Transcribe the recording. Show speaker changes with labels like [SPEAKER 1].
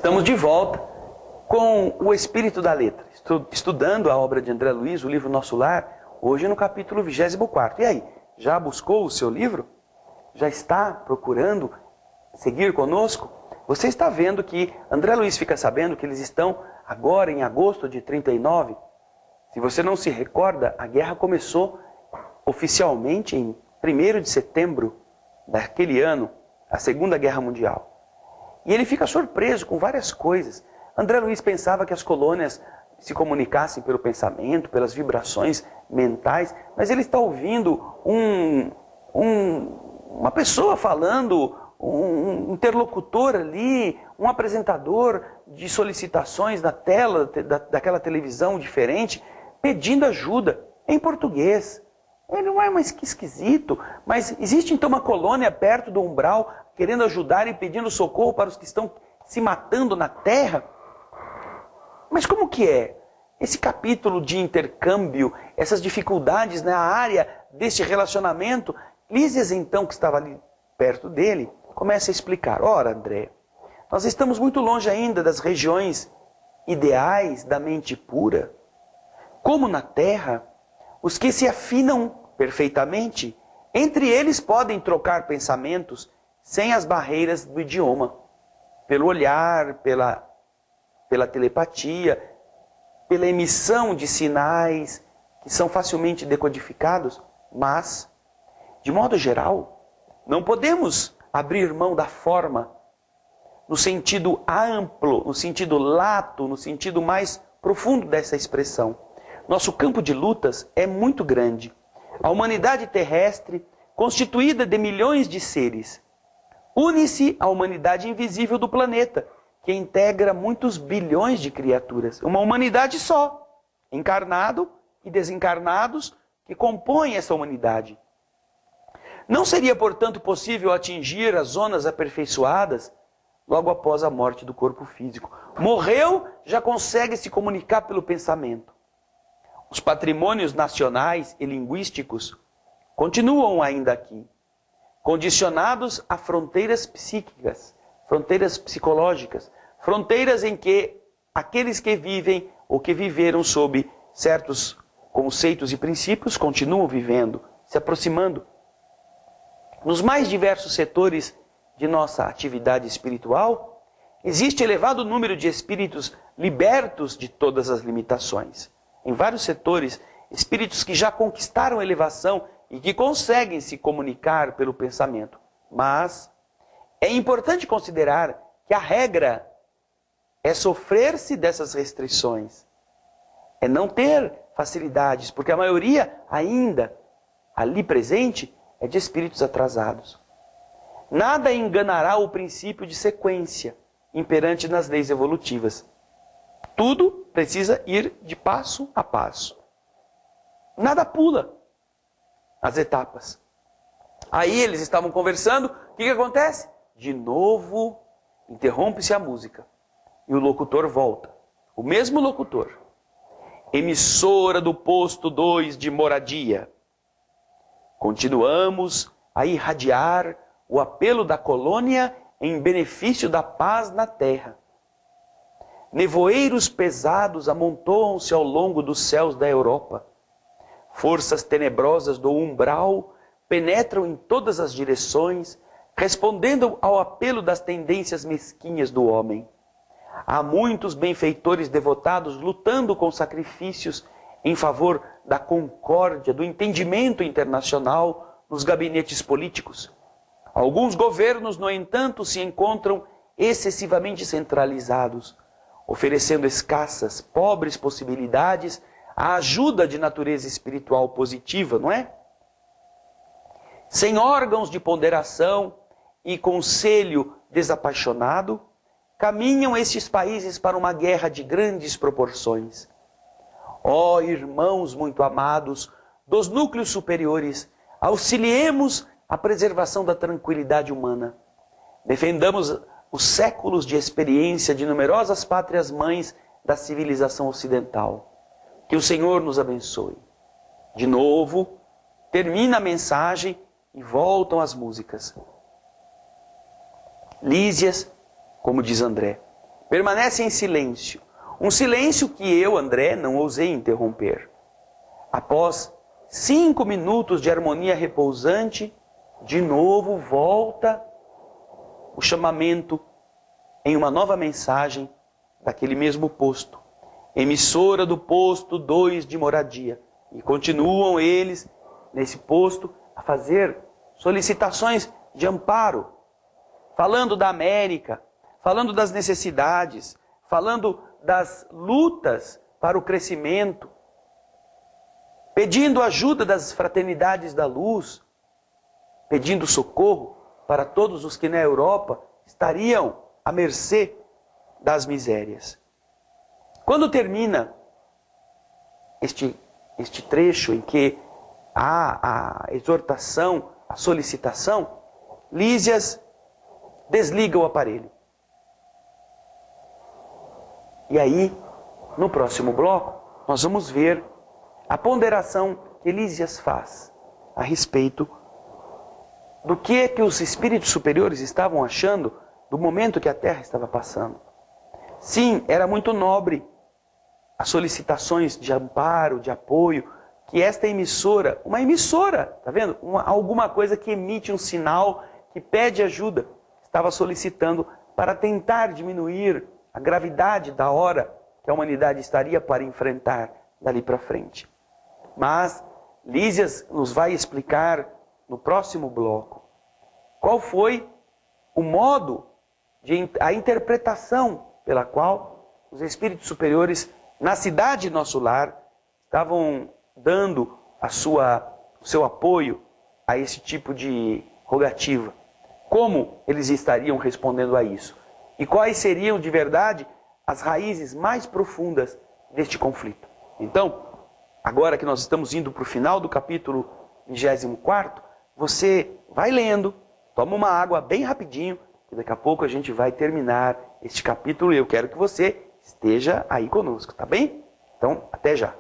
[SPEAKER 1] Estamos de volta com o Espírito da Letra, estudando a obra de André Luiz, o livro Nosso Lar, hoje no capítulo 24. E aí, já buscou o seu livro? Já está procurando seguir conosco? Você está vendo que André Luiz fica sabendo que eles estão agora em agosto de 39? Se você não se recorda, a guerra começou oficialmente em 1º de setembro daquele ano, a Segunda Guerra Mundial. E ele fica surpreso com várias coisas. André Luiz pensava que as colônias se comunicassem pelo pensamento, pelas vibrações mentais, mas ele está ouvindo uma pessoa falando, um interlocutor ali, um apresentador de solicitações na tela daquela televisão diferente, pedindo ajuda em português. Ele não é mais que esquisito, mas existe então uma colônia perto do umbral, querendo ajudar e pedindo socorro para os que estão se matando na terra? Mas como que é? Esse capítulo de intercâmbio, essas dificuldades na área deste relacionamento, Lísias então, que estava ali perto dele, começa a explicar. Ora, André, nós estamos muito longe ainda das regiões ideais da mente pura. Como na terra, os que se afinam perfeitamente, entre eles podem trocar pensamentos sem as barreiras do idioma, pelo olhar, pela telepatia, pela emissão de sinais que são facilmente decodificados, mas, de modo geral, não podemos abrir mão da forma no sentido amplo, no sentido lato, no sentido mais profundo dessa expressão. Nosso campo de lutas é muito grande. A humanidade terrestre, constituída de milhões de seres, une-se à humanidade invisível do planeta, que integra muitos bilhões de criaturas. Uma humanidade só, encarnado e desencarnados, que compõem essa humanidade. Não seria, portanto, possível atingir as zonas aperfeiçoadas logo após a morte do corpo físico. Morreu, já consegue se comunicar pelo pensamento. Os patrimônios nacionais e linguísticos continuam ainda aqui, condicionados a fronteiras psíquicas, fronteiras psicológicas, fronteiras em que aqueles que vivem ou que viveram sob certos conceitos e princípios continuam vivendo, se aproximando. Nos mais diversos setores de nossa atividade espiritual, existe elevado número de espíritos libertos de todas as limitações. Em vários setores, espíritos que já conquistaram a elevação e que conseguem se comunicar pelo pensamento. Mas é importante considerar que a regra é sofrer-se dessas restrições. É não ter facilidades, porque a maioria ainda ali presente é de espíritos atrasados. Nada enganará o princípio de sequência imperante nas leis evolutivas. Tudo precisa ir de passo a passo. Nada pula as etapas. Aí eles estavam conversando, o que acontece? De novo, interrompe-se a música. E o locutor volta. O mesmo locutor. Emissora do posto 2 de moradia. Continuamos a irradiar o apelo da colônia em benefício da paz na terra. Nevoeiros pesados amontoam-se ao longo dos céus da Europa. Forças tenebrosas do umbral penetram em todas as direções, respondendo ao apelo das tendências mesquinhas do homem. Há muitos benfeitores devotados lutando com sacrifícios em favor da concórdia, do entendimento internacional nos gabinetes políticos. Alguns governos, no entanto, se encontram excessivamente centralizados, oferecendo escassas, pobres possibilidades à ajuda de natureza espiritual positiva, não é? Sem órgãos de ponderação e conselho desapaixonado, caminham estes países para uma guerra de grandes proporções. Ó irmãos muito amados dos núcleos superiores, auxiliemos a preservação da tranquilidade humana. Defendamos os séculos de experiência de numerosas pátrias-mães da civilização ocidental. Que o Senhor nos abençoe. De novo, termina a mensagem e voltam as músicas. Lísias, como diz André, permanece em silêncio. Um silêncio que eu, André, não ousei interromper. Após 5 minutos de harmonia repousante, de novo volta o chamamento em uma nova mensagem daquele mesmo posto. Emissora do posto 2 de moradia. E continuam eles, nesse posto, a fazer solicitações de amparo, falando da América, falando das necessidades, falando das lutas para o crescimento, pedindo ajuda das fraternidades da luz, pedindo socorro para todos os que na Europa estariam à mercê das misérias. Quando termina este trecho em que há a exortação, a solicitação, Lísias desliga o aparelho. E aí, no próximo bloco, nós vamos ver a ponderação que Lísias faz a respeito do que os espíritos superiores estavam achando do momento que a Terra estava passando. Sim, era muito nobre as solicitações de amparo, de apoio, que esta emissora, uma emissora, tá vendo? Alguma coisa que emite um sinal, que pede ajuda, estava solicitando para tentar diminuir a gravidade da hora que a humanidade estaria para enfrentar dali para frente. Mas Lísias nos vai explicar no próximo bloco qual foi o modo, a interpretação pela qual os espíritos superiores na cidade Nosso Lar estavam dando o seu apoio a esse tipo de rogativa. Como eles estariam respondendo a isso? E quais seriam, de verdade, as raízes mais profundas deste conflito? Então, agora que nós estamos indo para o final do capítulo 24, você vai lendo, toma uma água bem rapidinho, que daqui a pouco a gente vai terminar este capítulo e eu quero que você esteja aí conosco, tá bem? Então, até já!